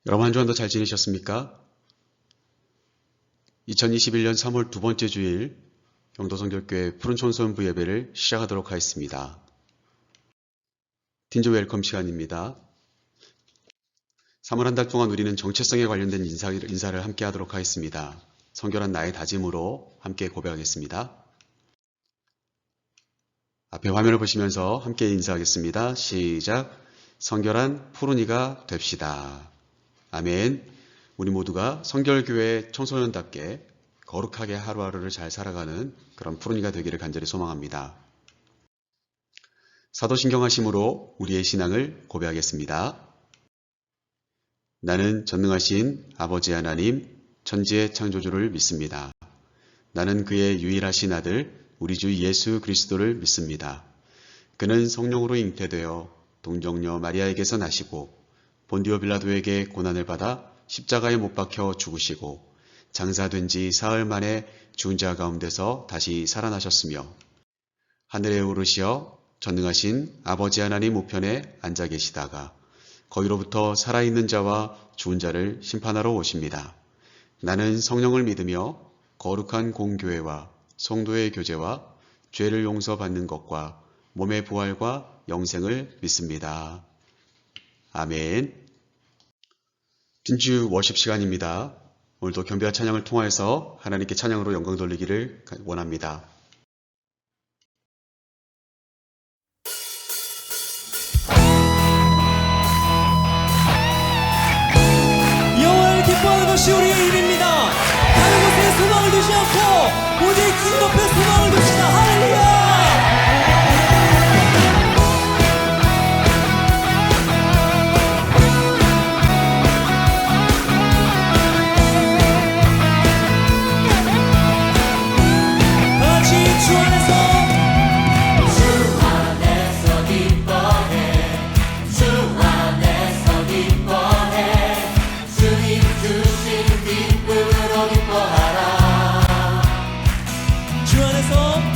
여러분 한 주간도 잘 지내셨습니까? 2021년 3월 두 번째 주일 영도성결교회 푸른촌소년부 예배를 시작하도록 하겠습니다. 틴조 웰컴 시간입니다. 3월 한 달 동안 우리는 정체성에 관련된 인사를 함께 하도록 하겠습니다. 성결한 나의 다짐으로 함께 고백하겠습니다. 앞에 화면을 보시면서 함께 인사하겠습니다. 시작! 성결한 푸른이가 됩시다. 아멘. 우리 모두가 성결교회 청소년답게 거룩하게 하루하루를 잘 살아가는 그런 푸른이가 되기를 간절히 소망합니다. 사도신경하심으로 우리의 신앙을 고백하겠습니다. 나는 전능하신 아버지 하나님, 천지의 창조주를 믿습니다. 나는 그의 유일하신 아들, 우리 주 예수 그리스도를 믿습니다. 그는 성령으로 잉태되어 동정녀 마리아에게서 나시고 본디오 빌라도에게 고난을 받아 십자가에 못 박혀 죽으시고 장사된 지 사흘 만에 죽은 자 가운데서 다시 살아나셨으며 하늘에 오르시어 전능하신 아버지 하나님 우편에 앉아 계시다가 거기로부터 살아있는 자와 죽은 자를 심판하러 오십니다. 나는 성령을 믿으며 거룩한 공교회와 성도의 교제와 죄를 용서받는 것과 몸의 부활과 영생을 믿습니다. 아멘. 진주 워십 시간입니다. 오늘도 경배와 찬양을 통하여서 하나님께 찬양으로 영광 돌리기를 원합니다. 여호와를 기뻐하는 것이 우리의 일입니다. 다른 곳에 소망을 두지 않고 오직 주님 앞에 소망을 둡시다. 할렐루야. 주 안에서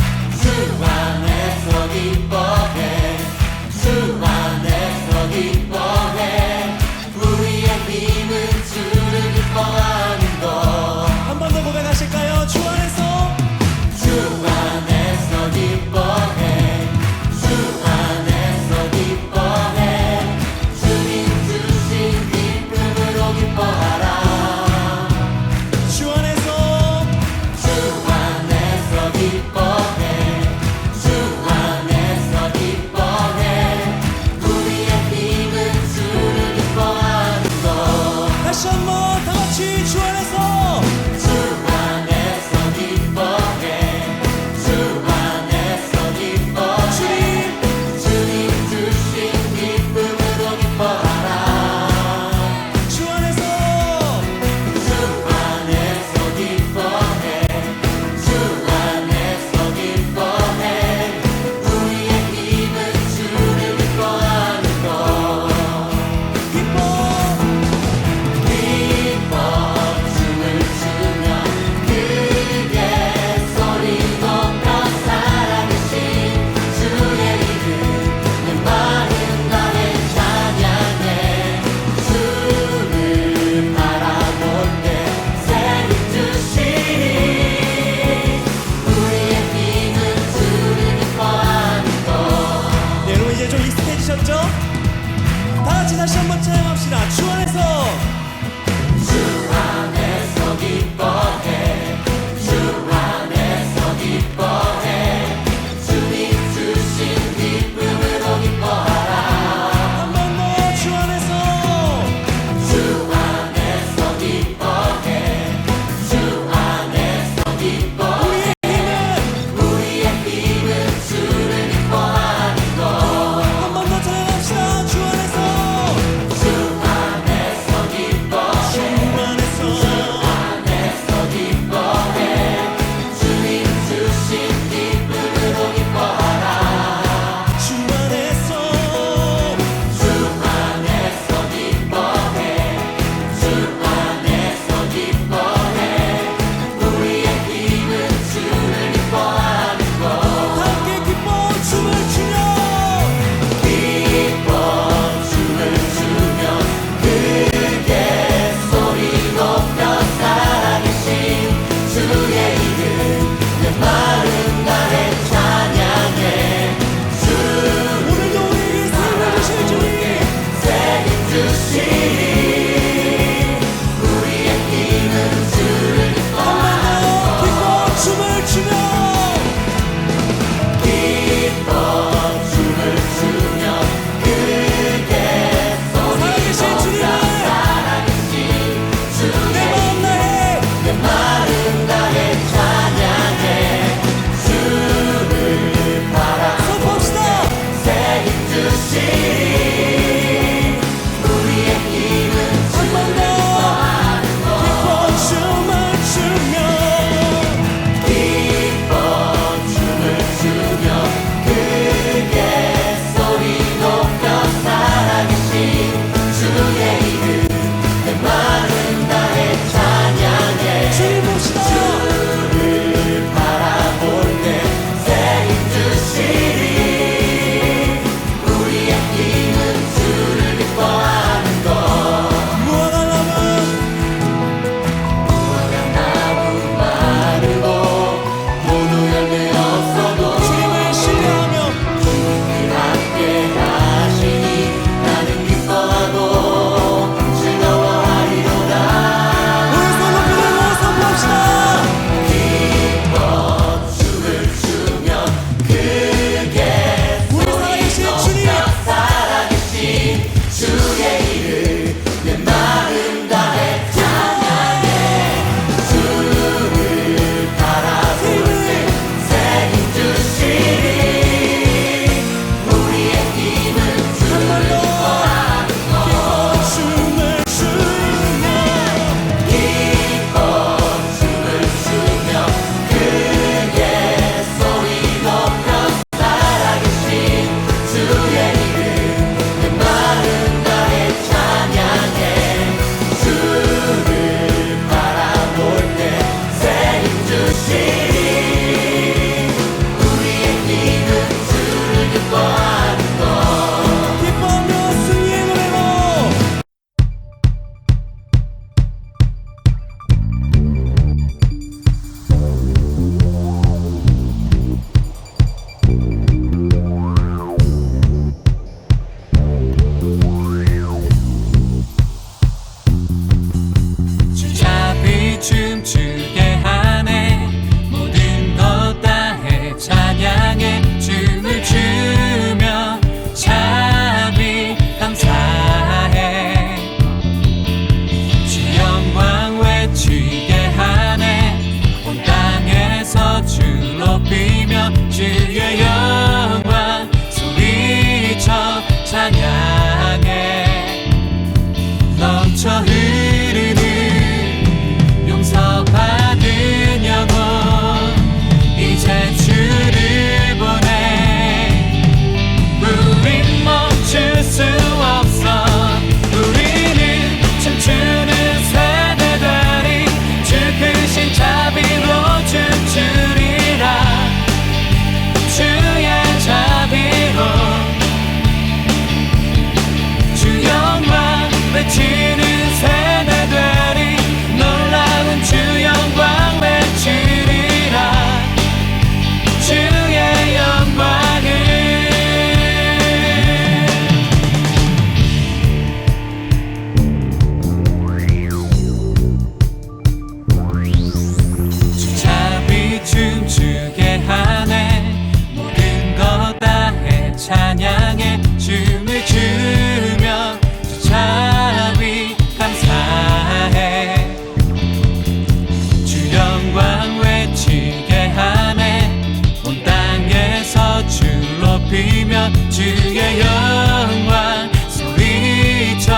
주의 영광 소리쳐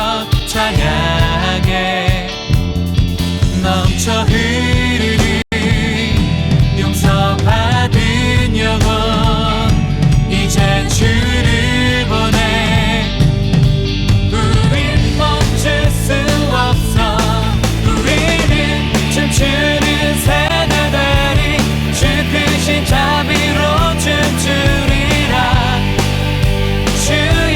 찬양해 넘쳐 흐르는 용서받은 영혼 이제 주를 보내 우린 멈출 수 없어 우리는 춤추는 새들이 주 크신 자비로 춤추리라 주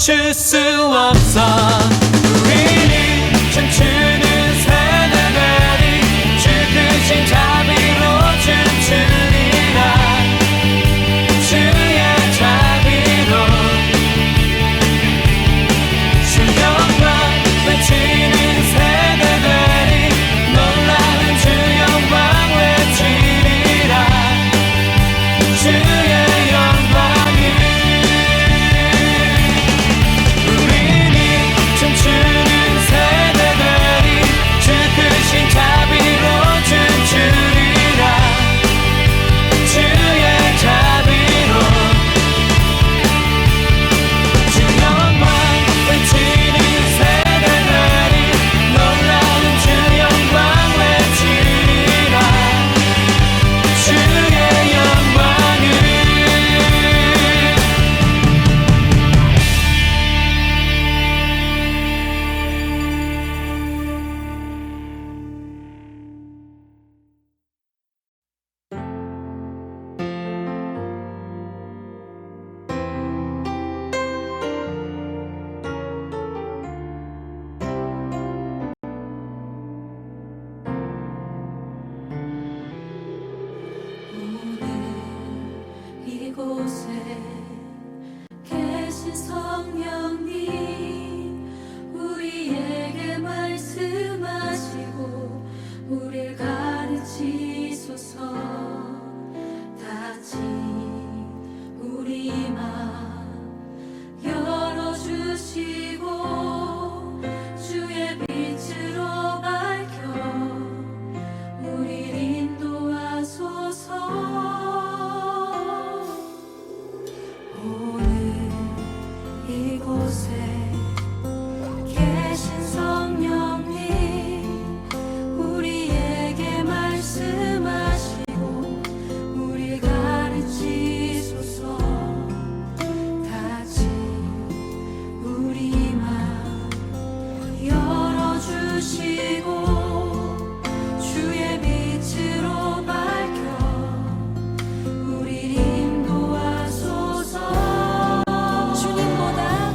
멈출 수 없어. 우리는 춤추는 새내들이 주 크신 자비로 춤추리라. 주의 자비로 주 영광 외치는 새내들이 놀라운 주 영광 외치리라. 주의 영광을 우리는 춤추는 새내들이 주 크신 자비로 춤추리라. 주의 자비로 주 영광 외치는 새내들이 놀라운 주 영광 외치리라. 주의 영광을 오늘 이곳에 계신 성령님 우리에게 말씀하시고 우릴 가르치소서. 다시 우리 맘 열어주시고 주의 빛으로 밝혀 우릴 인도하소서. 오늘 이곳에 계신 성령님 우리에게 말씀하시고 우릴 가르치소서. 다시 우리 맘 열어주시고 주의 빛으로 밝혀 우릴 인도하소서. 주님보다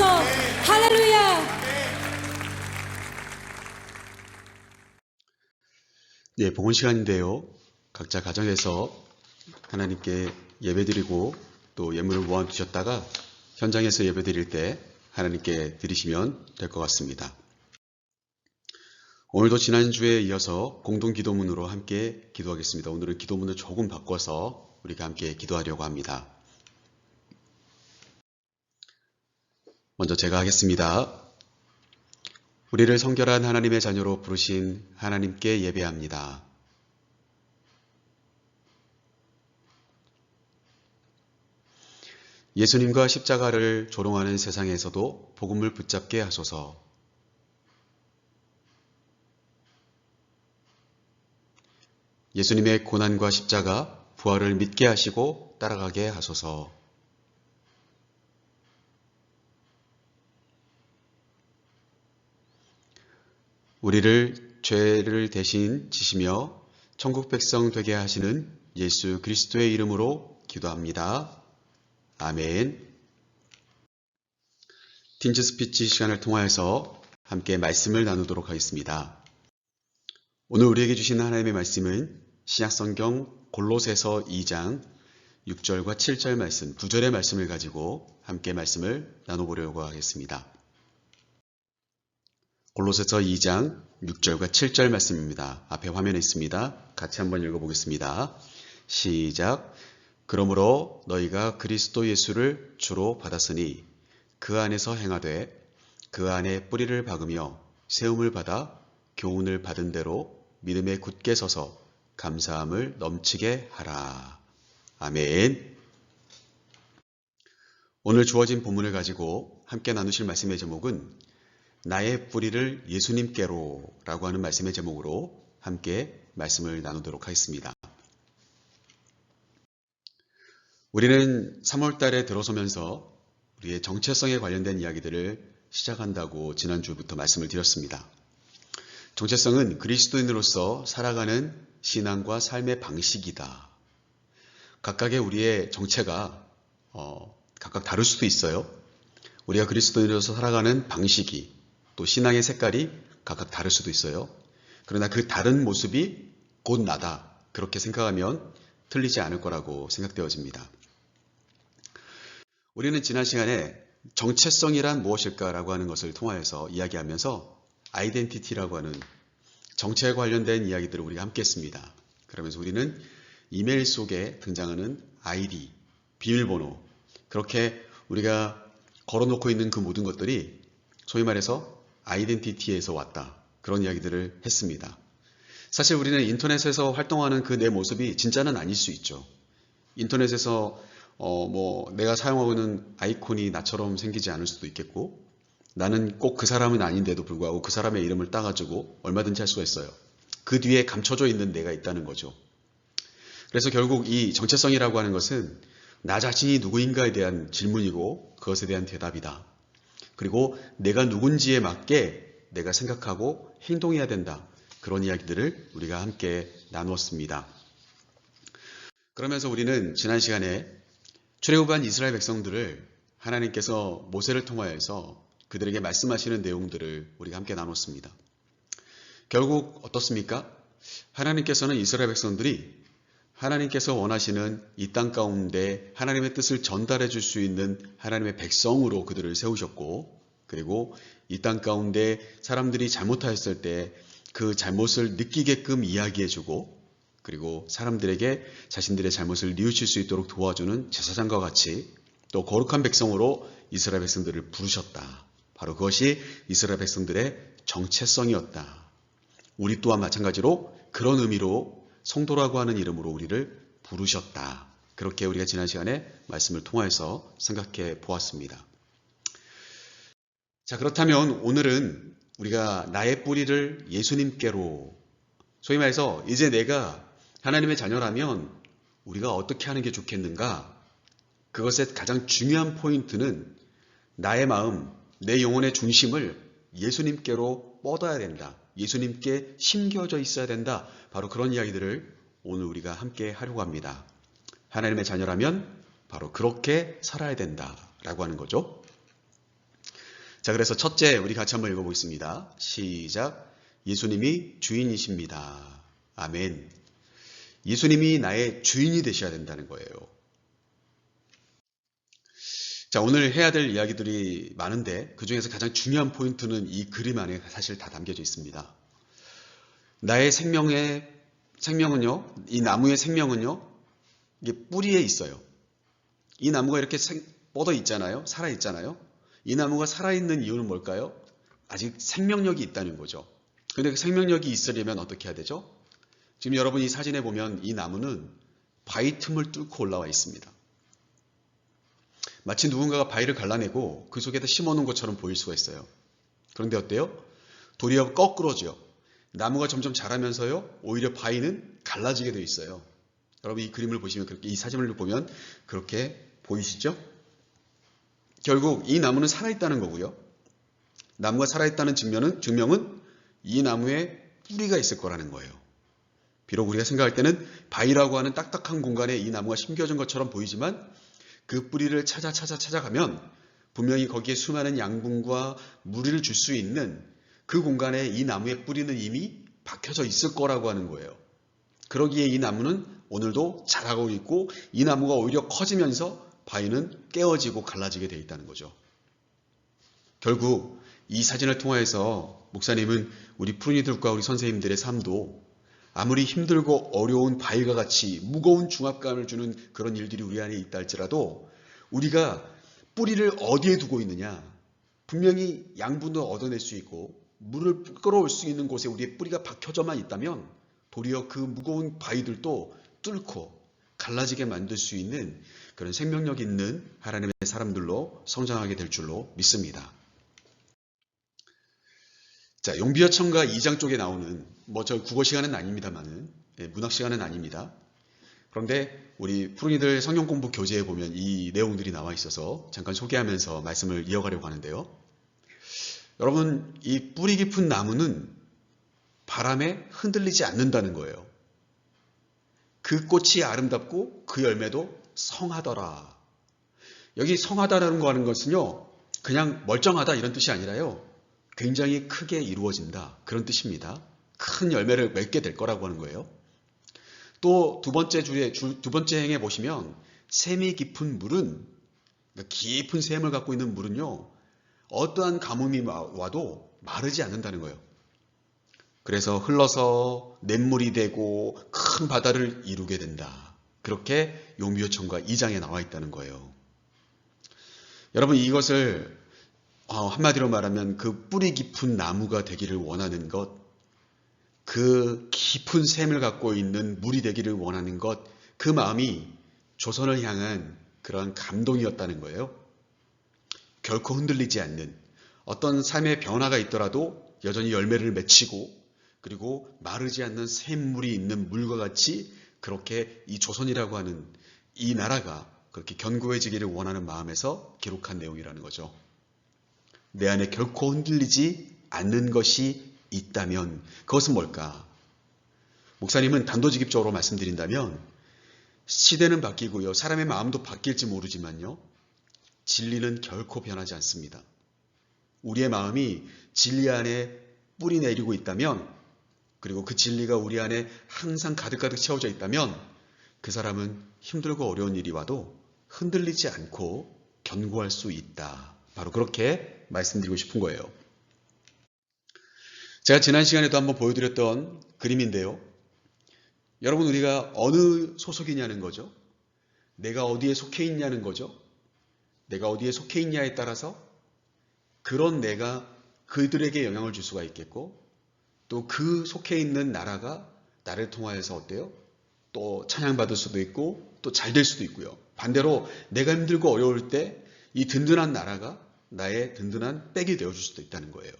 주옵소서. 할렐루야. 네, 복원 시간인데요. 각자 가정에서 하나님께 예배드리고 또 예물을 모아두셨다가 현장에서 예배드릴 때 하나님께 드리시면 될 것 같습니다. 오늘도 지난주에 이어서 공동기도문으로 함께 기도하겠습니다. 오늘은 기도문을 조금 바꿔서 우리가 함께 기도하려고 합니다. 먼저 제가 하겠습니다. 우리를 성결한 하나님의 자녀로 부르신 하나님께 예배합니다. 예수님과 십자가를 조롱하는 세상에서도 복음을 붙잡게 하소서. 예수님의 고난과 십자가, 부활을 믿게 하시고 따라가게 하소서. 우리를 죄를 대신 지시며 천국 백성 되게 하시는 예수 그리스도의 이름으로 기도합니다. 아멘. 팀즈 스피치 시간을 통하여서 함께 말씀을 나누도록 하겠습니다. 오늘 우리에게 주신 하나님의 말씀은 신약성경 골로새서 2장 6절과 7절 말씀, 2절의 말씀을 가지고 함께 말씀을 나눠보려고 하겠습니다. 골로새서 2장 6절과 7절 말씀입니다. 앞에 화면에 있습니다. 같이 한번 읽어보겠습니다. 시작. 그러므로 너희가 그리스도 예수를 주로 받았으니 그 안에서 행하되 그 안에 뿌리를 박으며 세움을 받아 교훈을 받은 대로 믿음에 굳게 서서 감사함을 넘치게 하라. 아멘. 오늘 주어진 본문을 가지고 함께 나누실 말씀의 제목은 나의 뿌리를 예수님께로 라고 하는 말씀의 제목으로 함께 말씀을 나누도록 하겠습니다. 우리는 3월 달에 들어서면서 우리의 정체성에 관련된 이야기들을 시작한다고 지난주부터 말씀을 드렸습니다. 정체성은 그리스도인으로서 살아가는 신앙과 삶의 방식이다. 각각의 우리의 정체가 각각 다를 수도 있어요. 우리가 그리스도인으로서 살아가는 방식이 또 신앙의 색깔이 각각 다를 수도 있어요. 그러나 그 다른 모습이 곧 나다. 그렇게 생각하면 틀리지 않을 거라고 생각되어집니다. 우리는 지난 시간에 정체성이란 무엇일까라고 하는 것을 통하여서 이야기하면서 아이덴티티라고 하는 정체에 관련된 이야기들을 우리가 함께 했습니다. 그러면서 우리는 이메일 속에 등장하는 아이디, 비밀번호, 그렇게 우리가 걸어놓고 있는 그 모든 것들이 소위 말해서 아이덴티티에서 왔다. 그런 이야기들을 했습니다. 사실 우리는 인터넷에서 활동하는 그 내 모습이 진짜는 아닐 수 있죠. 인터넷에서 내가 사용하고 있는 아이콘이 나처럼 생기지 않을 수도 있겠고, 나는 꼭 그 사람은 아닌데도 불구하고 그 사람의 이름을 따가지고 얼마든지 할 수가 있어요. 그 뒤에 감춰져 있는 내가 있다는 거죠. 그래서 결국 이 정체성이라고 하는 것은 나 자신이 누구인가에 대한 질문이고 그것에 대한 대답이다. 그리고 내가 누군지에 맞게 내가 생각하고 행동해야 된다. 그런 이야기들을 우리가 함께 나누었습니다. 그러면서 우리는 지난 시간에 출애굽한 이스라엘 백성들을 하나님께서 모세를 통하여서 그들에게 말씀하시는 내용들을 우리가 함께 나눴습니다. 결국 어떻습니까? 하나님께서는 이스라엘 백성들이 하나님께서 원하시는 이 땅 가운데 하나님의 뜻을 전달해 줄 수 있는 하나님의 백성으로 그들을 세우셨고, 그리고 이 땅 가운데 사람들이 잘못하였을 때 그 잘못을 느끼게끔 이야기해주고, 그리고 사람들에게 자신들의 잘못을 뉘우칠 수 있도록 도와주는 제사장과 같이 또 거룩한 백성으로 이스라엘 백성들을 부르셨다. 바로 그것이 이스라엘 백성들의 정체성이었다. 우리 또한 마찬가지로 그런 의미로 성도라고 하는 이름으로 우리를 부르셨다. 그렇게 우리가 지난 시간에 말씀을 통해서 생각해 보았습니다. 자, 그렇다면 오늘은 우리가 나의 뿌리를 예수님께로, 소위 말해서 이제 내가 하나님의 자녀라면 우리가 어떻게 하는 게 좋겠는가? 그것의 가장 중요한 포인트는 나의 마음, 내 영혼의 중심을 예수님께로 뻗어야 된다. 예수님께 심겨져 있어야 된다. 바로 그런 이야기들을 오늘 우리가 함께 하려고 합니다. 하나님의 자녀라면 바로 그렇게 살아야 된다라고 하는 거죠. 자, 그래서 첫째 우리 같이 한번 읽어보겠습니다. 시작. 예수님이 주인이십니다. 아멘. 예수님이 나의 주인이 되셔야 된다는 거예요. 자, 오늘 해야 될 이야기들이 많은데 그 중에서 가장 중요한 포인트는 이 그림 안에 사실 다 담겨져 있습니다. 나의 생명은요, 이 나무의 생명은요, 이게 뿌리에 있어요. 이 나무가 이렇게 뻗어 있잖아요. 살아 있잖아요. 이 나무가 살아있는 이유는 뭘까요? 아직 생명력이 있다는 거죠. 근데 그 생명력이 있으려면 어떻게 해야 되죠? 지금 여러분 이 사진에 보면 이 나무는 바위 틈을 뚫고 올라와 있습니다. 마치 누군가가 바위를 갈라내고 그 속에다 심어놓은 것처럼 보일 수가 있어요. 그런데 어때요? 도리어 거꾸로죠. 나무가 점점 자라면서요, 오히려 바위는 갈라지게 되어 있어요. 여러분 이 그림을 보시면, 그렇게, 이 사진을 보면 그렇게 보이시죠? 결국 이 나무는 살아있다는 거고요. 나무가 살아있다는 증명은 이 나무에 뿌리가 있을 거라는 거예요. 비록 우리가 생각할 때는 바위라고 하는 딱딱한 공간에 이 나무가 심겨진 것처럼 보이지만 그 뿌리를 찾아가면 분명히 거기에 수많은 양분과 물을 줄 수 있는 그 공간에 이 나무의 뿌리는 이미 박혀져 있을 거라고 하는 거예요. 그러기에 이 나무는 오늘도 자라고 있고 이 나무가 오히려 커지면서 바위는 깨어지고 갈라지게 되어 있다는 거죠. 결국 이 사진을 통해서 목사님은 우리 푸른이들과 우리 선생님들의 삶도 아무리 힘들고 어려운 바위가 같이 무거운 중압감을 주는 그런 일들이 우리 안에 있다 할지라도 우리가 뿌리를 어디에 두고 있느냐, 분명히 양분도 얻어낼 수 있고 물을 끌어올 수 있는 곳에 우리의 뿌리가 박혀져만 있다면 도리어 그 무거운 바위들도 뚫고 갈라지게 만들 수 있는 그런 생명력 있는 하나님의 사람들로 성장하게 될 줄로 믿습니다. 자, 용비어천가 2장 쪽에 나오는, 저 국어 시간은 아닙니다만은, 문학 시간은 아닙니다. 그런데 우리 푸른이들 성경 공부 교재에 보면 이 내용들이 나와 있어서 잠깐 소개하면서 말씀을 이어가려고 하는데요. 여러분, 이 뿌리 깊은 나무는 바람에 흔들리지 않는다는 거예요. 그 꽃이 아름답고 그 열매도 성하더라. 여기 성하다라는 거 하는 것은요, 그냥 멀쩡하다 이런 뜻이 아니라요, 굉장히 크게 이루어진다 그런 뜻입니다. 큰 열매를 맺게 될 거라고 하는 거예요. 또 두 번째 행에 보시면 샘이 깊은 물은, 깊은 샘을 갖고 있는 물은요, 어떠한 가뭄이 와도 마르지 않는다는 거예요. 그래서 흘러서 냇물이 되고 큰 바다를 이루게 된다. 그렇게 용비어천가 2장에 나와 있다는 거예요. 여러분, 이것을 한마디로 말하면 그 뿌리 깊은 나무가 되기를 원하는 것, 그 깊은 샘을 갖고 있는 물이 되기를 원하는 것, 그 마음이 조선을 향한 그러한 감동이었다는 거예요. 결코 흔들리지 않는, 어떤 삶의 변화가 있더라도 여전히 열매를 맺히고 그리고 마르지 않는 샘물이 있는 물과 같이 그렇게 이 조선이라고 하는 이 나라가 그렇게 견고해지기를 원하는 마음에서 기록한 내용이라는 거죠. 내 안에 결코 흔들리지 않는 것이 있다면 그것은 뭘까? 목사님은 단도직입적으로 말씀드린다면 시대는 바뀌고요, 사람의 마음도 바뀔지 모르지만요, 진리는 결코 변하지 않습니다. 우리의 마음이 진리 안에 뿌리 내리고 있다면, 그리고 그 진리가 우리 안에 항상 가득가득 채워져 있다면 그 사람은 힘들고 어려운 일이 와도 흔들리지 않고 견고할 수 있다. 바로 그렇게 말씀드리고 싶은 거예요. 제가 지난 시간에도 한번 보여드렸던 그림인데요. 여러분, 우리가 어느 소속이냐는 거죠. 내가 어디에 속해 있냐는 거죠. 내가 어디에 속해 있냐에 따라서 그런 내가 그들에게 영향을 줄 수가 있겠고, 또 그 속해 있는 나라가 나를 통하여서 어때요? 또 찬양받을 수도 있고 또 잘 될 수도 있고요. 반대로 내가 힘들고 어려울 때 이 든든한 나라가 나의 든든한 백이 되어줄 수도 있다는 거예요.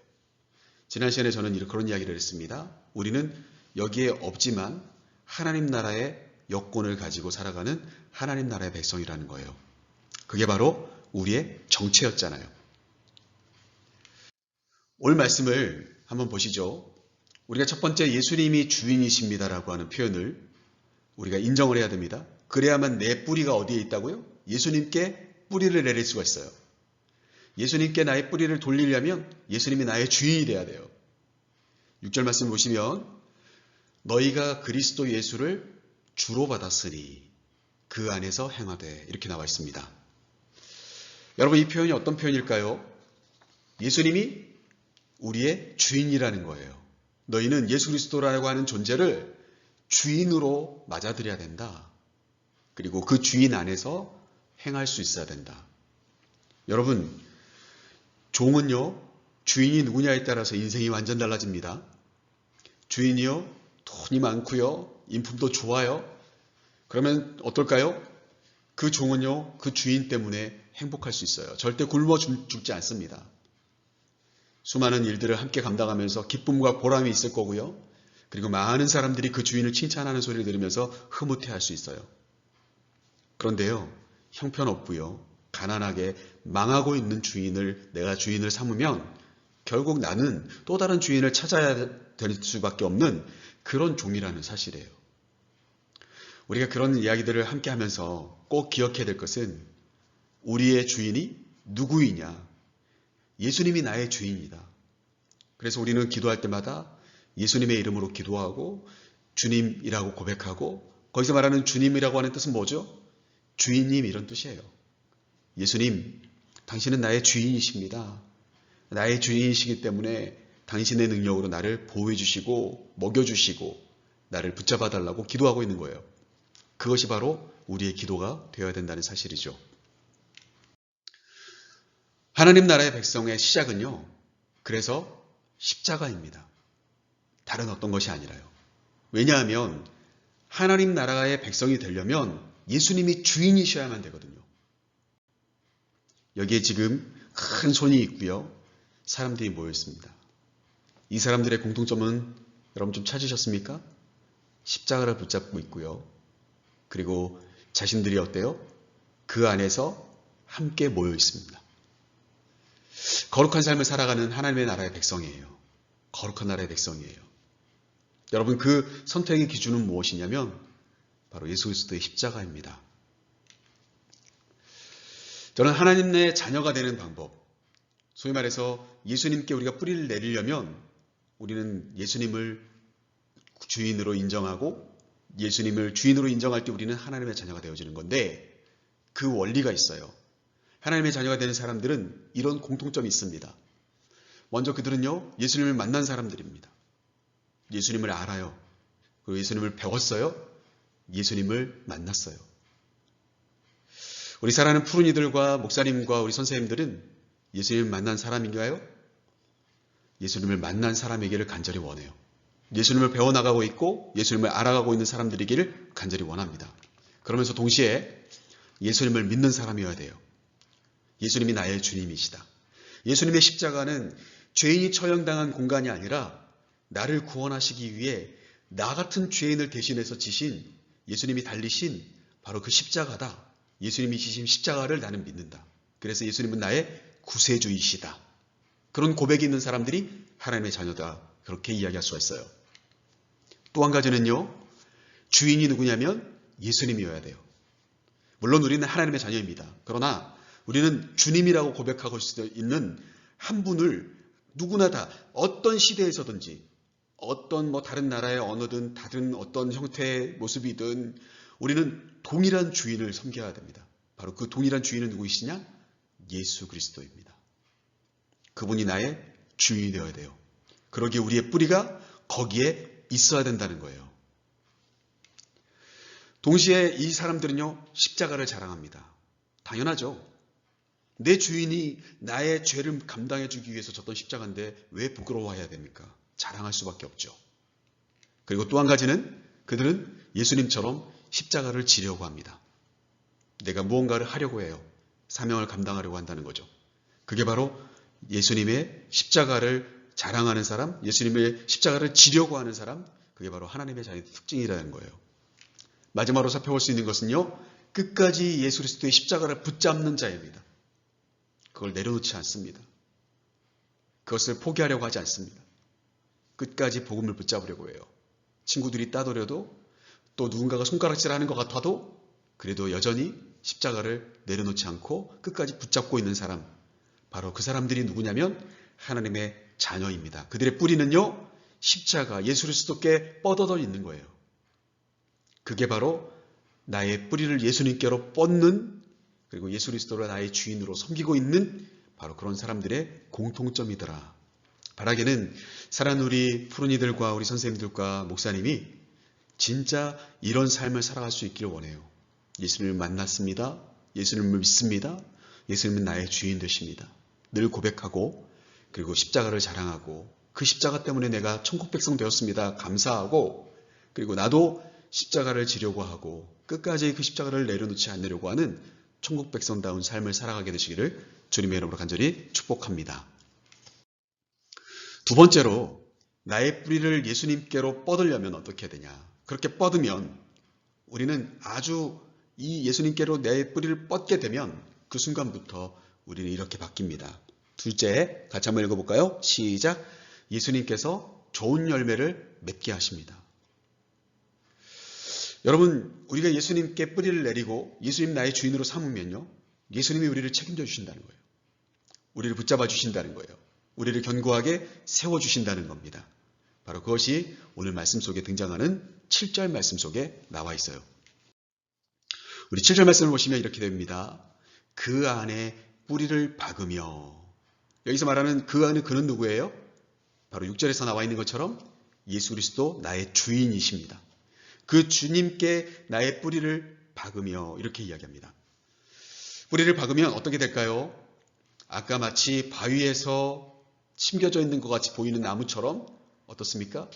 지난 시간에 저는 그런 이야기를 했습니다. 우리는 여기에 없지만 하나님 나라의 여권을 가지고 살아가는 하나님 나라의 백성이라는 거예요. 그게 바로 우리의 정체였잖아요. 오늘 말씀을 한번 보시죠. 우리가 첫 번째 예수님이 주인이십니다라고 하는 표현을 우리가 인정을 해야 됩니다. 그래야만 내 뿌리가 어디에 있다고요? 예수님께 뿌리를 내릴 수가 있어요. 예수님께 나의 뿌리를 돌리려면 예수님이 나의 주인이 돼야 돼요. 6절 말씀 보시면 너희가 그리스도 예수를 주로 받았으니 그 안에서 행하되 이렇게 나와 있습니다. 여러분 이 표현이 어떤 표현일까요? 예수님이 우리의 주인이라는 거예요. 너희는 예수 그리스도라고 하는 존재를 주인으로 맞아들여야 된다. 그리고 그 주인 안에서 행할 수 있어야 된다. 여러분, 종은요, 주인이 누구냐에 따라서 인생이 완전 달라집니다. 주인이요, 돈이 많고요, 인품도 좋아요. 그러면 어떨까요? 그 종은요, 그 주인 때문에 행복할 수 있어요. 절대 굶어 죽지 않습니다. 수많은 일들을 함께 감당하면서 기쁨과 보람이 있을 거고요. 그리고 많은 사람들이 그 주인을 칭찬하는 소리를 들으면서 흐뭇해할 수 있어요. 그런데요, 형편없고요, 가난하게 망하고 있는 주인을 내가 주인을 삼으면 결국 나는 또 다른 주인을 찾아야 될 수밖에 없는 그런 종이라는 사실이에요. 우리가 그런 이야기들을 함께 하면서 꼭 기억해야 될 것은 우리의 주인이 누구이냐? 예수님이 나의 주인이다. 그래서 우리는 기도할 때마다 예수님의 이름으로 기도하고 주님이라고 고백하고 거기서 말하는 주님이라고 하는 뜻은 뭐죠? 주인님 이런 뜻이에요. 예수님, 당신은 나의 주인이십니다. 나의 주인이시기 때문에 당신의 능력으로 나를 보호해 주시고 먹여주시고 나를 붙잡아 달라고 기도하고 있는 거예요. 그것이 바로 우리의 기도가 되어야 된다는 사실이죠. 하나님 나라의 백성의 시작은요, 그래서 십자가입니다. 다른 어떤 것이 아니라요. 왜냐하면 하나님 나라의 백성이 되려면 예수님이 주인이셔야만 되거든요. 여기에 지금 큰 손이 있고요. 사람들이 모여 있습니다. 이 사람들의 공통점은 여러분 좀 찾으셨습니까? 십자가를 붙잡고 있고요. 그리고 자신들이 어때요? 그 안에서 함께 모여 있습니다. 거룩한 삶을 살아가는 하나님의 나라의 백성이에요. 거룩한 나라의 백성이에요. 여러분 그 선택의 기준은 무엇이냐면 바로 예수 그리스도의 십자가입니다. 저는 하나님의 자녀가 되는 방법, 소위 말해서 예수님께 우리가 뿌리를 내리려면 우리는 예수님을 주인으로 인정하고 예수님을 주인으로 인정할 때 우리는 하나님의 자녀가 되어지는 건데 그 원리가 있어요. 하나님의 자녀가 되는 사람들은 이런 공통점이 있습니다. 먼저 그들은요, 예수님을 만난 사람들입니다. 예수님을 알아요. 그리고 예수님을 배웠어요. 예수님을 만났어요. 우리 사랑하는 푸른이들과 목사님과 우리 선생님들은 예수님을 만난 사람인가요? 예수님을 만난 사람이기를 간절히 원해요. 예수님을 배워나가고 있고 예수님을 알아가고 있는 사람들이기를 간절히 원합니다. 그러면서 동시에 예수님을 믿는 사람이어야 돼요. 예수님이 나의 주님이시다. 예수님의 십자가는 죄인이 처형당한 공간이 아니라 나를 구원하시기 위해 나 같은 죄인을 대신해서 지신 예수님이 달리신 바로 그 십자가다. 예수님이 지신 십자가를 나는 믿는다. 그래서 예수님은 나의 구세주이시다. 그런 고백이 있는 사람들이 하나님의 자녀다. 그렇게 이야기할 수가 있어요. 또 한 가지는요. 주인이 누구냐면 예수님이어야 돼요. 물론 우리는 하나님의 자녀입니다. 그러나 우리는 주님이라고 고백하고 있는 한 분을 누구나 다 어떤 시대에서든지 어떤 다른 나라의 언어든 다른 어떤 형태의 모습이든 우리는 동일한 주인을 섬겨야 됩니다. 바로 그 동일한 주인은 누구이시냐? 예수 그리스도입니다. 그분이 나의 주인이 되어야 돼요. 그러기에 우리의 뿌리가 거기에 있어야 된다는 거예요. 동시에 이 사람들은요, 십자가를 자랑합니다. 당연하죠. 내 주인이 나의 죄를 감당해 주기 위해서 졌던 십자가인데 왜 부끄러워해야 됩니까? 자랑할 수밖에 없죠. 그리고 또 한 가지는 그들은 예수님처럼 십자가를 지려고 합니다. 내가 무언가를 하려고 해요. 사명을 감당하려고 한다는 거죠. 그게 바로 예수님의 십자가를 자랑하는 사람, 예수님의 십자가를 지려고 하는 사람, 그게 바로 하나님의 자녀의 특징이라는 거예요. 마지막으로 살펴볼 수 있는 것은요, 끝까지 예수 그리스도의 십자가를 붙잡는 자입니다. 그걸 내려놓지 않습니다. 그것을 포기하려고 하지 않습니다. 끝까지 복음을 붙잡으려고 해요. 친구들이 따돌려도 또 누군가가 손가락질하는 것 같아도 그래도 여전히 십자가를 내려놓지 않고 끝까지 붙잡고 있는 사람, 바로 그 사람들이 누구냐면 하나님의 자녀입니다. 그들의 뿌리는요, 십자가 예수 그리스도께 뻗어져 있는 거예요. 그게 바로 나의 뿌리를 예수님께로 뻗는, 그리고 예수 그리스도를 나의 주인으로 섬기고 있는 바로 그런 사람들의 공통점이더라. 바라기는 사랑하는 우리 푸른이들과 우리 선생님들과 목사님이 진짜 이런 삶을 살아갈 수 있기를 원해요. 예수님을 만났습니다. 예수님을 믿습니다. 예수님은 나의 주인 되십니다. 늘 고백하고, 그리고 십자가를 자랑하고, 그 십자가 때문에 내가 천국 백성 되었습니다. 감사하고, 그리고 나도 십자가를 지려고 하고 끝까지 그 십자가를 내려놓지 않으려고 하는 천국 백성다운 삶을 살아가게 되시기를 주님의 이름으로 간절히 축복합니다. 두 번째로, 나의 뿌리를 예수님께로 뻗으려면 어떻게 해야 되냐. 그렇게 뻗으면 우리는 아주 이 예수님께로 내 뿌리를 뻗게 되면 그 순간부터 우리는 이렇게 바뀝니다. 둘째, 같이 한번 읽어볼까요? 시작. 예수님께서 좋은 열매를 맺게 하십니다. 여러분, 우리가 예수님께 뿌리를 내리고 예수님 나의 주인으로 삼으면요, 예수님이 우리를 책임져 주신다는 거예요. 우리를 붙잡아 주신다는 거예요. 우리를 견고하게 세워주신다는 겁니다. 바로 그것이 오늘 말씀 속에 등장하는 7절 말씀 속에 나와 있어요. 우리 7절 말씀을 보시면 이렇게 됩니다. 그 안에 뿌리를 박으며. 여기서 말하는 그 안에 그는 누구예요? 바로 6절에서 나와 있는 것처럼 예수 그리스도 나의 주인이십니다. 그 주님께 나의 뿌리를 박으며, 이렇게 이야기합니다. 뿌리를 박으면 어떻게 될까요? 아까 마치 바위에서 심겨져 있는 것 같이 보이는 나무처럼 어떻습니까?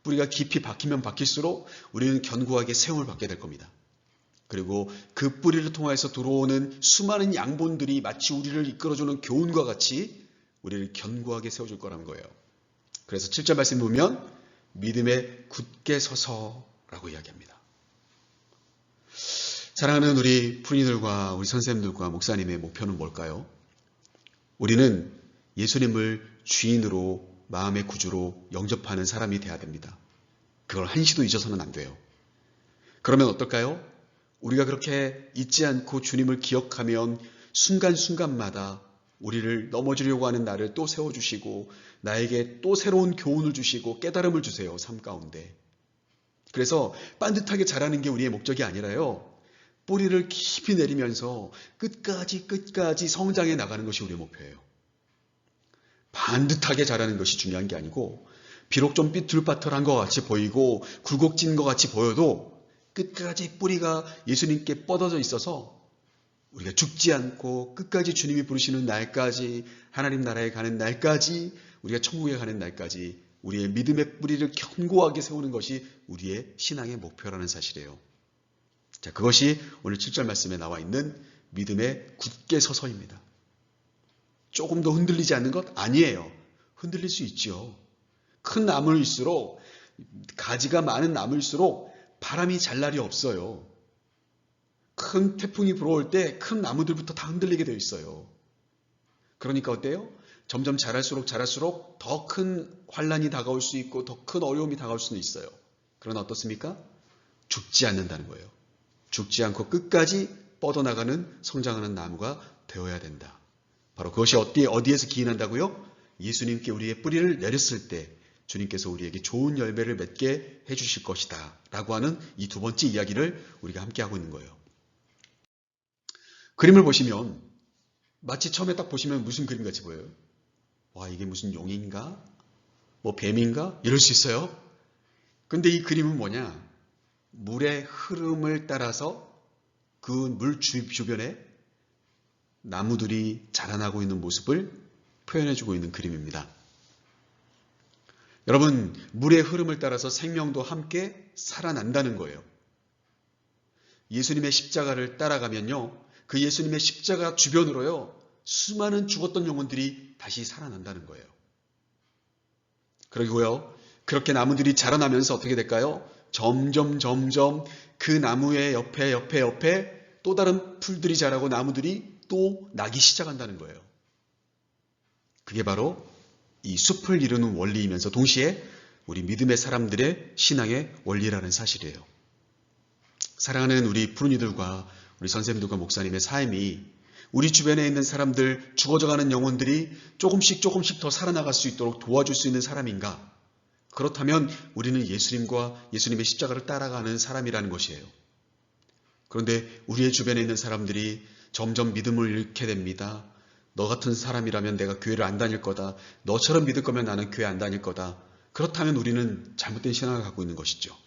뿌리가 깊이 박히면 박힐수록 우리는 견고하게 세움을 받게 될 겁니다. 그리고 그 뿌리를 통해서 들어오는 수많은 양분들이 마치 우리를 이끌어주는 교훈과 같이 우리를 견고하게 세워줄 거라는 거예요. 그래서 7절 말씀 보면 믿음에 굳게 서서라고 이야기합니다. 사랑하는 우리 푸른이들과 우리 선생님들과 목사님의 목표는 뭘까요? 우리는 예수님을 주인으로, 마음의 구주로 영접하는 사람이 돼야 됩니다. 그걸 한시도 잊어서는 안 돼요. 그러면 어떨까요? 우리가 그렇게 잊지 않고 주님을 기억하면 순간순간마다 우리를 넘어지려고 하는 나를 또 세워주시고 나에게 또 새로운 교훈을 주시고 깨달음을 주세요. 삶 가운데. 그래서 반듯하게 자라는 게 우리의 목적이 아니라요, 뿌리를 깊이 내리면서 끝까지 성장해 나가는 것이 우리의 목표예요. 반듯하게 자라는 것이 중요한 게 아니고, 비록 좀 삐뚤빠뚤한 것 같이 보이고 굴곡진 것 같이 보여도 끝까지 뿌리가 예수님께 뻗어져 있어서 우리가 죽지 않고 끝까지 주님이 부르시는 날까지, 하나님 나라에 가는 날까지, 우리가 천국에 가는 날까지 우리의 믿음의 뿌리를 견고하게 세우는 것이 우리의 신앙의 목표라는 사실이에요. 자, 그것이 오늘 7절 말씀에 나와 있는 믿음에 굳게 서서입니다. 조금 더 흔들리지 않는 것? 아니에요. 흔들릴 수 있죠. 큰 나무일수록, 가지가 많은 나무일수록 바람이 잘 날이 없어요. 큰 태풍이 불어올 때 큰 나무들부터 다 흔들리게 되어 있어요. 그러니까 어때요? 점점 자랄수록 더 큰 환란이 다가올 수 있고 더 큰 어려움이 다가올 수는 있어요. 그러나 어떻습니까? 죽지 않는다는 거예요. 죽지 않고 끝까지 뻗어나가는, 성장하는 나무가 되어야 된다. 바로 그것이 어디에서 기인한다고요? 예수님께 우리의 뿌리를 내렸을 때 주님께서 우리에게 좋은 열매를 맺게 해주실 것이다 라고 하는 이 두 번째 이야기를 우리가 함께 하고 있는 거예요. 그림을 보시면 마치 처음에 딱 보시면 무슨 그림 같이 보여요? 와, 이게 무슨 용인가? 뭐 뱀인가? 이럴 수 있어요. 근데 이 그림은 뭐냐? 물의 흐름을 따라서 그 물 주변에 나무들이 자라나고 있는 모습을 표현해주고 있는 그림입니다. 여러분, 물의 흐름을 따라서 생명도 함께 살아난다는 거예요. 예수님의 십자가를 따라가면요, 그 예수님의 십자가 주변으로요, 수많은 죽었던 영혼들이 다시 살아난다는 거예요. 그리고요, 그렇게 나무들이 자라나면서 어떻게 될까요? 점점 그 나무의 옆에 또 다른 풀들이 자라고 나무들이 또 나기 시작한다는 거예요. 그게 바로 이 숲을 이루는 원리이면서 동시에 우리 믿음의 사람들의 신앙의 원리라는 사실이에요. 사랑하는 우리 푸른이들과 우리 선생님들과 목사님의 삶이 우리 주변에 있는 사람들, 죽어져가는 영혼들이 조금씩 더 살아나갈 수 있도록 도와줄 수 있는 사람인가? 그렇다면 우리는 예수님과 예수님의 십자가를 따라가는 사람이라는 것이에요. 그런데 우리의 주변에 있는 사람들이 점점 믿음을 잃게 됩니다. 너 같은 사람이라면 내가 교회를 안 다닐 거다. 너처럼 믿을 거면 나는 교회 안 다닐 거다. 그렇다면 우리는 잘못된 신앙을 갖고 있는 것이죠.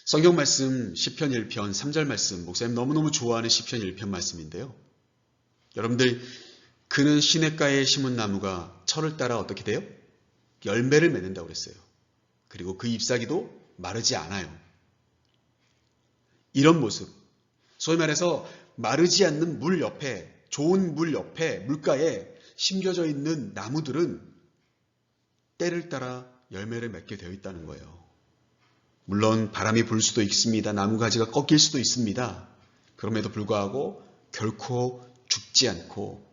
성경 말씀 시편 1편 3절 말씀, 목사님 너무너무 좋아하는 시편 1편 말씀인데요. 여러분들, 그는 시냇가에 심은 나무가 철을 따라 어떻게 돼요? 열매를 맺는다고 그랬어요. 그리고 그 잎사귀도 마르지 않아요. 이런 모습, 소위 말해서 마르지 않는 물 옆에, 좋은 물 옆에, 물가에 심겨져 있는 나무들은 때를 따라 열매를 맺게 되어 있다는 거예요. 물론 바람이 불 수도 있습니다. 나무 가지가 꺾일 수도 있습니다. 그럼에도 불구하고 결코 죽지 않고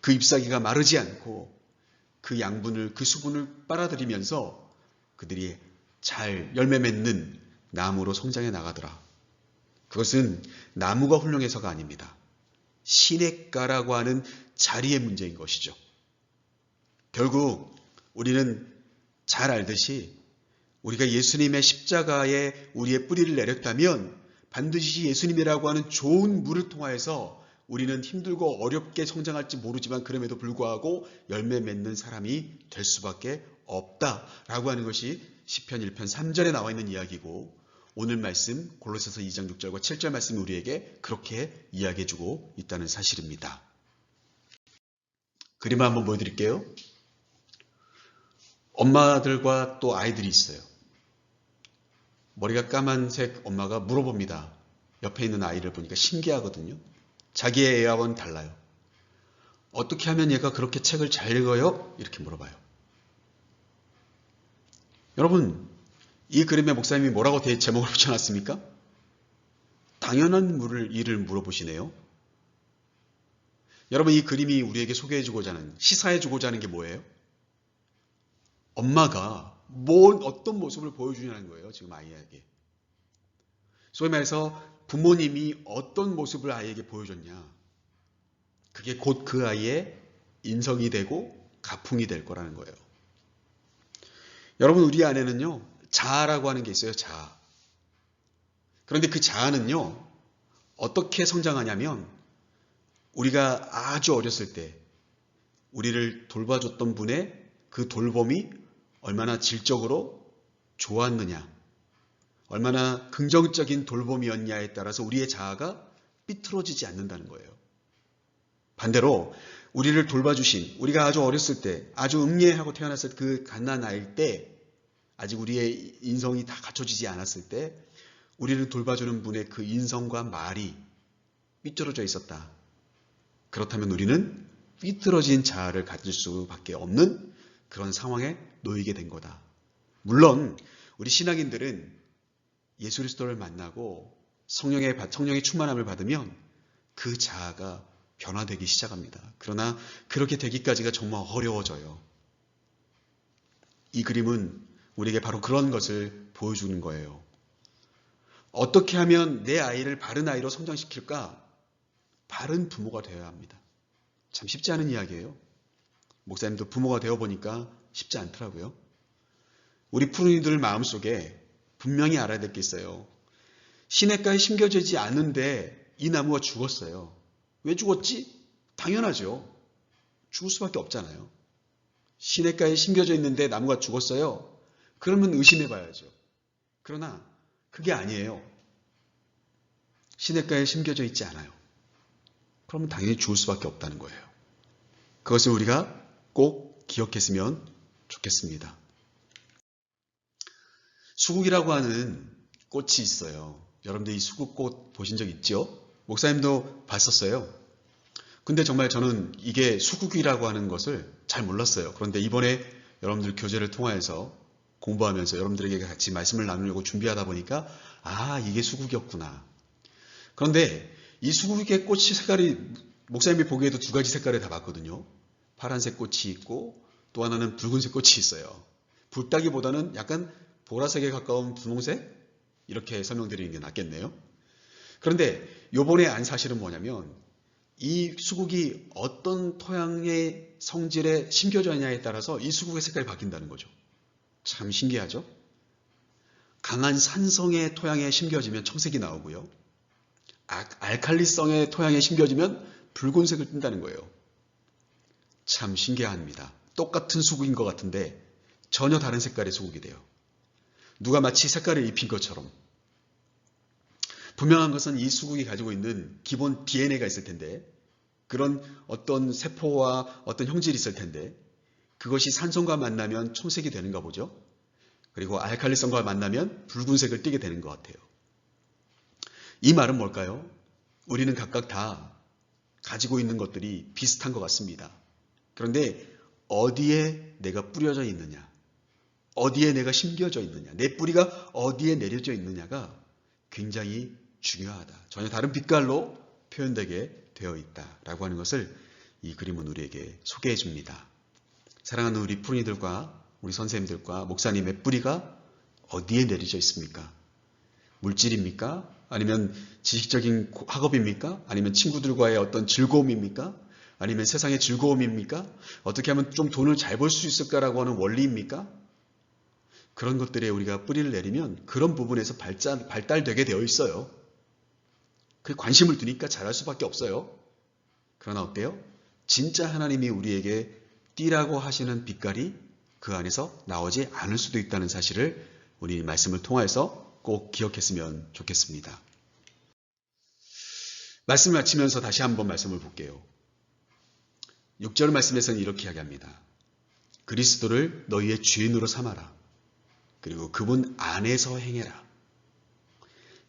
그 잎사귀가 마르지 않고 그 양분을, 그 수분을 빨아들이면서 그들이 잘 열매 맺는 나무로 성장해 나가더라. 그것은 나무가 훌륭해서가 아닙니다. 시냇가라고 하는 자리의 문제인 것이죠. 결국 우리는 잘 알듯이 우리가 예수님의 십자가에 우리의 뿌리를 내렸다면 반드시 예수님이라고 하는 좋은 물을 통하여서 우리는 힘들고 어렵게 성장할지 모르지만 그럼에도 불구하고 열매 맺는 사람이 될 수밖에 없다라고 하는 것이 시편 1편 3절에 나와 있는 이야기고, 오늘 말씀 골로새서 2장 6절과 7절 말씀이 우리에게 그렇게 이야기해주고 있다는 사실입니다. 그림을 한번 보여드릴게요. 엄마들과 또 아이들이 있어요. 머리가 까만색 엄마가 물어봅니다. 옆에 있는 아이를 보니까 신기하거든요. 자기의 애하고는 달라요. 어떻게 하면 얘가 그렇게 책을 잘 읽어요? 이렇게 물어봐요. 여러분, 이 그림에 목사님이 뭐라고 제목을 붙여놨습니까? 당연한 일을 물어보시네요. 여러분, 이 그림이 우리에게 소개해주고자 하는, 시사해주고자 하는 게 뭐예요? 엄마가 어떤 모습을 보여주냐는 거예요, 지금 아이에게. 소위 말해서 부모님이 어떤 모습을 아이에게 보여줬냐. 그게 곧 그 아이의 인성이 되고 가풍이 될 거라는 거예요. 여러분, 우리 안에는요, 자아라고 하는 게 있어요, 자아. 그런데 그 자아는요, 어떻게 성장하냐면, 우리가 아주 어렸을 때 우리를 돌봐줬던 분의 그 돌봄이 얼마나 질적으로 좋았느냐, 얼마나 긍정적인 돌봄이었냐에 따라서 우리의 자아가 삐뚤어지지 않는다는 거예요. 반대로 우리를 돌봐주신, 우리가 아주 어렸을 때, 아주 음예하고 태어났을 그 갓난아이일 때, 아직 우리의 인성이 다 갖춰지지 않았을 때 우리를 돌봐주는 분의 그 인성과 말이 삐뚤어져 있었다. 그렇다면 우리는 삐뚤어진 자아를 가질 수밖에 없는 그런 상황에 놓이게 된 거다. 물론 우리 신앙인들은 예수 그리스도를 만나고 성령의 충만함을 받으면 그 자아가 변화되기 시작합니다. 그러나 그렇게 되기까지가 정말 어려워져요. 이 그림은 우리에게 바로 그런 것을 보여주는 거예요. 어떻게 하면 내 아이를 바른 아이로 성장시킬까? 바른 부모가 되어야 합니다. 참 쉽지 않은 이야기예요. 목사님도 부모가 되어보니까 쉽지 않더라고요. 우리 푸른이들 마음속에 분명히 알아야 될 게 있어요. 시냇가에 심겨지지 않는데 이 나무가 죽었어요. 왜 죽었지? 당연하죠. 죽을 수밖에 없잖아요. 시냇가에 심겨져 있는데 나무가 죽었어요. 그러면 의심해 봐야죠. 그러나 그게 아니에요. 시냇가에 심겨져 있지 않아요. 그러면 당연히 죽을 수밖에 없다는 거예요. 그것을 우리가 꼭 기억했으면 좋겠습니다. 수국이라고 하는 꽃이 있어요. 여러분들 이 수국꽃 보신 적 있죠? 목사님도 봤었어요. 근데 정말 저는 이게 수국이라고 하는 것을 잘 몰랐어요. 그런데 이번에 여러분들 교재를 통하여서 공부하면서 여러분들에게 같이 말씀을 나누려고 준비하다 보니까 이게 수국이었구나. 그런데 이 수국의 꽃이 색깔이 목사님이 보기에도 두 가지 색깔을 다 봤거든요. 파란색 꽃이 있고 또 하나는 붉은색 꽃이 있어요. 붉다기보다는 약간 보라색에 가까운 분홍색? 이렇게 설명드리는 게 낫겠네요. 그런데 요번에 안 사실은 뭐냐면 이 수국이 어떤 토양의 성질에 심겨져 있냐에 따라서 이 수국의 색깔이 바뀐다는 거죠. 참 신기하죠? 강한 산성의 토양에 심겨지면 청색이 나오고요. 알칼리성의 토양에 심겨지면 붉은색을 띈다는 거예요. 참 신기합니다. 똑같은 수국인 것 같은데 전혀 다른 색깔의 수국이 돼요. 누가 마치 색깔을 입힌 것처럼. 분명한 것은 이 수국이 가지고 있는 기본 DNA가 있을 텐데, 그런 어떤 세포와 어떤 형질이 있을 텐데, 그것이 산성과 만나면 청색이 되는가 보죠. 그리고 알칼리성과 만나면 붉은색을 띠게 되는 것 같아요. 이 말은 뭘까요? 우리는 각각 다 가지고 있는 것들이 비슷한 것 같습니다. 그런데 어디에 내가 뿌려져 있느냐, 어디에 내가 심겨져 있느냐, 내 뿌리가 어디에 내려져 있느냐가 굉장히 중요하다. 전혀 다른 빛깔로 표현되게 되어 있다라고 하는 것을 이 그림은 우리에게 소개해 줍니다. 사랑하는 우리 푸른이들과 우리 선생님들과 목사님의 뿌리가 어디에 내려져 있습니까? 물질입니까? 아니면 지식적인 학업입니까? 아니면 친구들과의 어떤 즐거움입니까? 아니면 세상의 즐거움입니까? 어떻게 하면 좀 돈을 잘 벌 수 있을까라고 하는 원리입니까? 그런 것들에 우리가 뿌리를 내리면 그런 부분에서 발달되게 되어 있어요. 그 관심을 두니까 잘할 수밖에 없어요. 그러나 어때요? 진짜 하나님이 우리에게 띠라고 하시는 빛깔이 그 안에서 나오지 않을 수도 있다는 사실을 우리 말씀을 통해서 꼭 기억했으면 좋겠습니다. 말씀을 마치면서 다시 한번 말씀을 볼게요. 6절 말씀에서는 이렇게 이야기합니다. 그리스도를 너희의 주인으로 삼아라. 그리고 그분 안에서 행해라.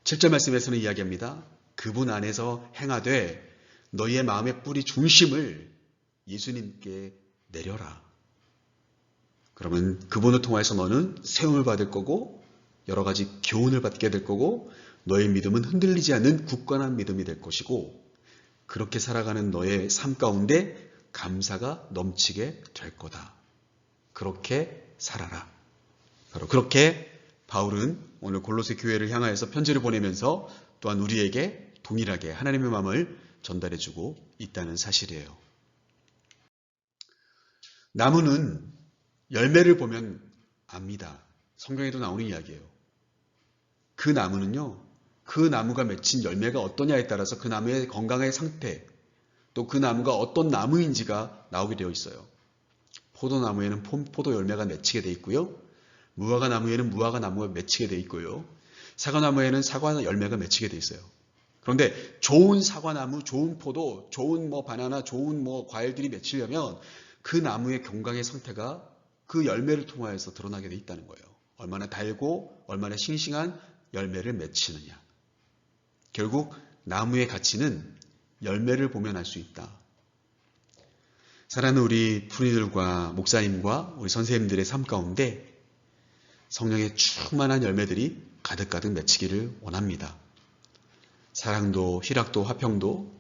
7절 말씀에서는 이야기합니다. 그분 안에서 행하되 너희의 마음의 뿌리 중심을 예수님께 내려라. 그러면 그분을 통해서 너는 세움을 받을 거고 여러 가지 교훈을 받게 될 거고 너의 믿음은 흔들리지 않는 굳건한 믿음이 될 것이고 그렇게 살아가는 너의 삶 가운데 감사가 넘치게 될 거다. 그렇게 살아라. 바로 그렇게 바울은 오늘 골로새 교회를 향하여서 편지를 보내면서 또한 우리에게 동일하게 하나님의 마음을 전달해주고 있다는 사실이에요. 나무는 열매를 보면 압니다. 성경에도 나오는 이야기예요. 그 나무는요, 그 나무가 맺힌 열매가 어떠냐에 따라서 그 나무의 건강의 상태, 또 그 나무가 어떤 나무인지가 나오게 되어 있어요. 포도나무에는 포도 열매가 맺히게 되어 있고요. 무화과 나무에는 무화과 나무가 맺히게 되어 있고요. 사과나무에는 사과 열매가 맺히게 되어 있어요. 그런데 좋은 사과나무, 좋은 포도, 좋은 바나나, 좋은 과일들이 맺히려면 그 나무의 건강의 상태가 그 열매를 통하여서 드러나게 되어 있다는 거예요. 얼마나 달고 얼마나 싱싱한 열매를 맺히느냐. 결국 나무의 가치는 열매를 보면 알 수 있다. 사랑하는 우리 푸른이들과 목사님과 우리 선생님들의 삶 가운데 성령의 충만한 열매들이 가득가득 맺히기를 원합니다. 사랑도, 희락도, 화평도,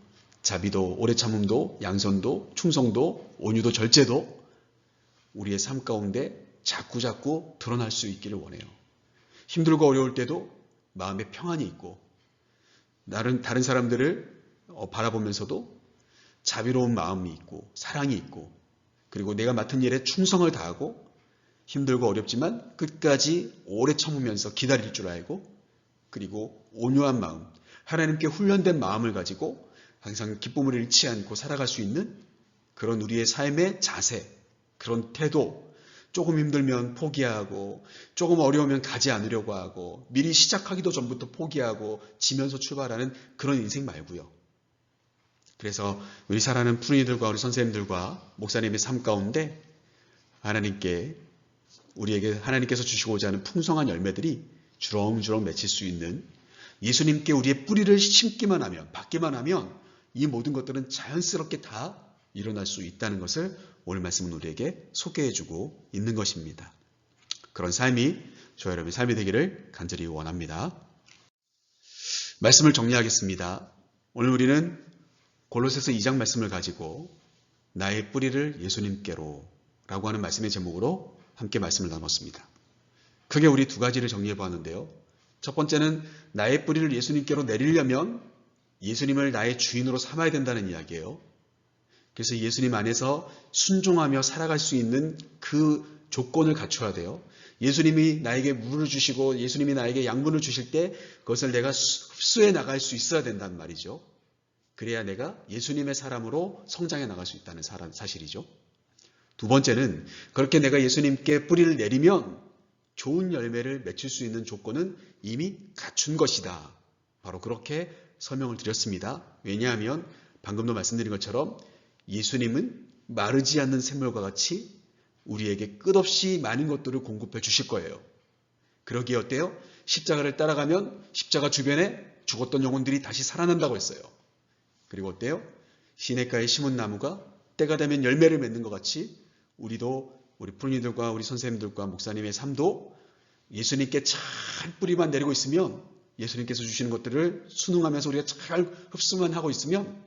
자비도, 오래 참음도, 양선도, 충성도, 온유도, 절제도 우리의 삶 가운데 자꾸자꾸 드러날 수 있기를 원해요. 힘들고 어려울 때도 마음에 평안이 있고 다른 사람들을 바라보면서도 자비로운 마음이 있고 사랑이 있고 그리고 내가 맡은 일에 충성을 다하고 힘들고 어렵지만 끝까지 오래 참으면서 기다릴 줄 알고 그리고 온유한 마음, 하나님께 훈련된 마음을 가지고 항상 기쁨을 잃지 않고 살아갈 수 있는 그런 우리의 삶의 자세, 그런 태도, 조금 힘들면 포기하고 조금 어려우면 가지 않으려고 하고 미리 시작하기도 전부터 포기하고 지면서 출발하는 그런 인생 말고요. 그래서 우리 사랑하는 푸른이들과 우리 선생님들과 목사님의 삶 가운데 우리에게 하나님께서 주시고자 하는 풍성한 열매들이 주렁주렁 맺힐 수 있는 예수님께 우리의 뿌리를 심기만 하면 받기만 하면 이 모든 것들은 자연스럽게 다 일어날 수 있다는 것을 오늘 말씀은 우리에게 소개해주고 있는 것입니다. 그런 삶이 저와 여러분의 삶이 되기를 간절히 원합니다. 말씀을 정리하겠습니다. 오늘 우리는 골로새서 2장 말씀을 가지고 나의 뿌리를 예수님께로 라고 하는 말씀의 제목으로 함께 말씀을 나눴습니다. 크게 우리 두 가지를 정리해 보았는데요. 첫 번째는 나의 뿌리를 예수님께로 내리려면 예수님을 나의 주인으로 삼아야 된다는 이야기예요. 그래서 예수님 안에서 순종하며 살아갈 수 있는 그 조건을 갖춰야 돼요. 예수님이 나에게 물을 주시고 예수님이 나에게 양분을 주실 때 그것을 내가 흡수해 나갈 수 있어야 된단 말이죠. 그래야 내가 예수님의 사람으로 성장해 나갈 수 있다는 사실이죠. 두 번째는 그렇게 내가 예수님께 뿌리를 내리면 좋은 열매를 맺힐 수 있는 조건은 이미 갖춘 것이다. 바로 그렇게 설명을 드렸습니다. 왜냐하면 방금도 말씀드린 것처럼 예수님은 마르지 않는 샘물과 같이 우리에게 끝없이 많은 것들을 공급해 주실 거예요. 그러기에 어때요? 십자가를 따라가면 십자가 주변에 죽었던 영혼들이 다시 살아난다고 했어요. 그리고 어때요? 시냇가에 심은 나무가 때가 되면 열매를 맺는 것 같이 우리도 우리 푸른이들과 우리 선생님들과 목사님의 삶도 예수님께 잘 뿌리만 내리고 있으면 예수님께서 주시는 것들을 순응하면서 우리가 잘 흡수만 하고 있으면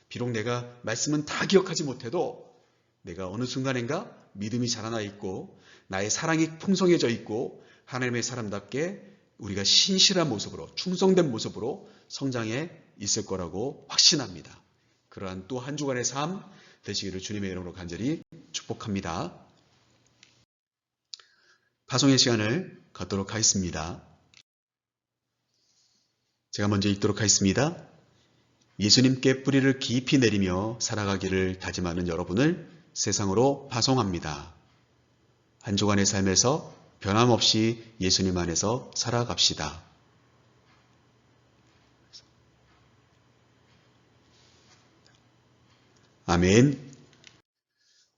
비록 내가 말씀은 다 기억하지 못해도 내가 어느 순간인가 믿음이 자라나 있고 나의 사랑이 풍성해져 있고 하나님의 사람답게 우리가 신실한 모습으로 충성된 모습으로 성장해 있을 거라고 확신합니다. 그러한 또 한 주간의 삶 되시기를 주님의 이름으로 간절히 축복합니다. 파송의 시간을 갖도록 하겠습니다. 제가 먼저 읽도록 하겠습니다. 예수님께 뿌리를 깊이 내리며 살아가기를 다짐하는 여러분을 세상으로 파송합니다. 한 주간의 삶에서 변함없이 예수님 안에서 살아갑시다. 아멘.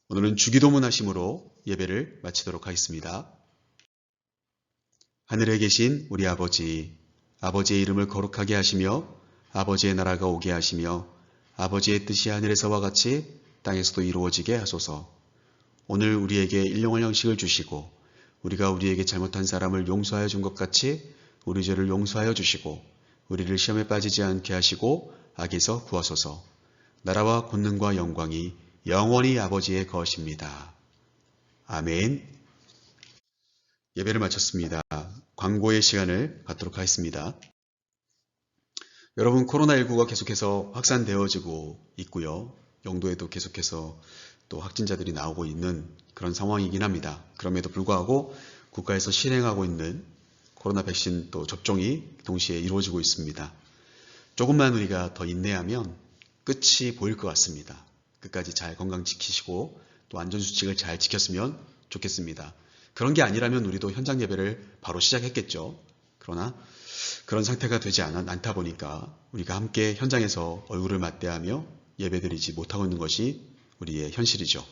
오늘은 주기도문 하심으로 예배를 마치도록 하겠습니다. 하늘에 계신 우리 아버지, 아버지의 이름을 거룩하게 하시며 아버지의 나라가 오게 하시며 아버지의 뜻이 하늘에서와 같이 땅에서도 이루어지게 하소서. 오늘 우리에게 일용할 양식을 주시고 우리가 우리에게 잘못한 사람을 용서하여 준 것 같이 우리 죄를 용서하여 주시고 우리를 시험에 빠지지 않게 하시고 악에서 구하소서. 나라와 권능과 영광이 영원히 아버지의 것입니다. 아멘. 예배를 마쳤습니다. 광고의 시간을 갖도록 하겠습니다. 여러분, 코로나19가 계속해서 확산되어지고 있고요. 영도에도 계속해서 또 확진자들이 나오고 있는 그런 상황이긴 합니다. 그럼에도 불구하고 국가에서 실행하고 있는 코로나 백신 또 접종이 동시에 이루어지고 있습니다. 조금만 우리가 더 인내하면 끝이 보일 것 같습니다. 끝까지 잘 건강 지키시고 또 안전수칙을 잘 지켰으면 좋겠습니다. 그런 게 아니라면 우리도 현장 예배를 바로 시작했겠죠. 그러나 그런 상태가 되지 않다 보니까 우리가 함께 현장에서 얼굴을 맞대하며 예배드리지 못하고 있는 것이 우리의 현실이죠.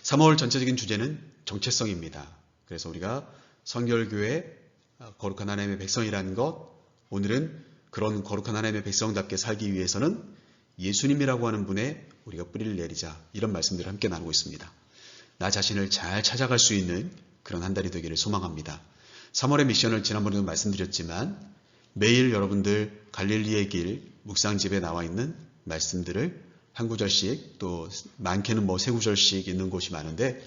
3월 전체적인 주제는 정체성입니다. 그래서 우리가 성결교회 거룩한 하나님의 백성이라는 것, 오늘은 그런 거룩한 하나님의 백성답게 살기 위해서는 예수님이라고 하는 분의 우리가 뿌리를 내리자, 이런 말씀들을 함께 나누고 있습니다. 나 자신을 잘 찾아갈 수 있는 그런 한 달이 되기를 소망합니다. 3월의 미션을 지난번에도 말씀드렸지만 매일 여러분들 갈릴리의 길 묵상집에 나와 있는 말씀들을 한 구절씩, 또 많게는 세 구절씩 있는 곳이 많은데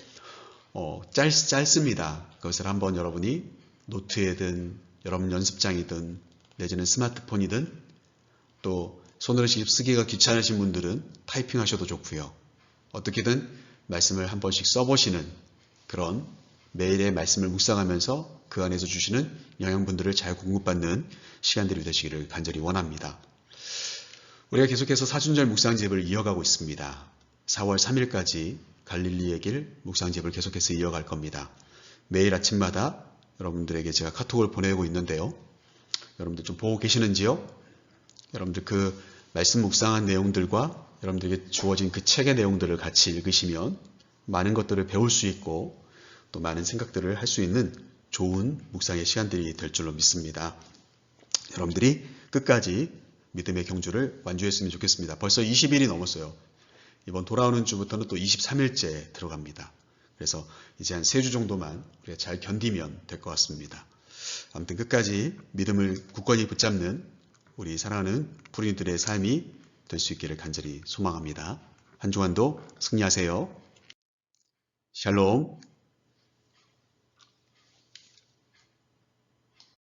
짧습니다. 그것을 한번 여러분이 노트에든 여러분 연습장이든 내지는 스마트폰이든 또 손으로 직접 쓰기가 귀찮으신 분들은 타이핑하셔도 좋고요. 어떻게든 말씀을 한 번씩 써보시는 그런 매일의 말씀을 묵상하면서 그 안에서 주시는 영양분들을 잘 공급받는 시간들이 되시기를 간절히 원합니다. 우리가 계속해서 사순절 묵상집을 이어가고 있습니다. 4월 3일까지 갈릴리의 길 묵상집을 계속해서 이어갈 겁니다. 매일 아침마다 여러분들에게 제가 카톡을 보내고 있는데요. 여러분들 좀 보고 계시는지요? 여러분들 그 말씀 묵상한 내용들과 여러분들에게 주어진 그 책의 내용들을 같이 읽으시면 많은 것들을 배울 수 있고 또 많은 생각들을 할 수 있는 좋은 묵상의 시간들이 될 줄로 믿습니다. 여러분들이 끝까지 믿음의 경주를 완주했으면 좋겠습니다. 벌써 20일이 넘었어요. 이번 돌아오는 주부터는 또 23일째 들어갑니다. 그래서 이제 한 3주 정도만 우리가 잘 견디면 될 것 같습니다. 아무튼 끝까지 믿음을 굳건히 붙잡는 우리 사랑하는 푸른이들의 삶이 될 수 있기를 간절히 소망합니다. 한 주간도 승리하세요. 샬롬.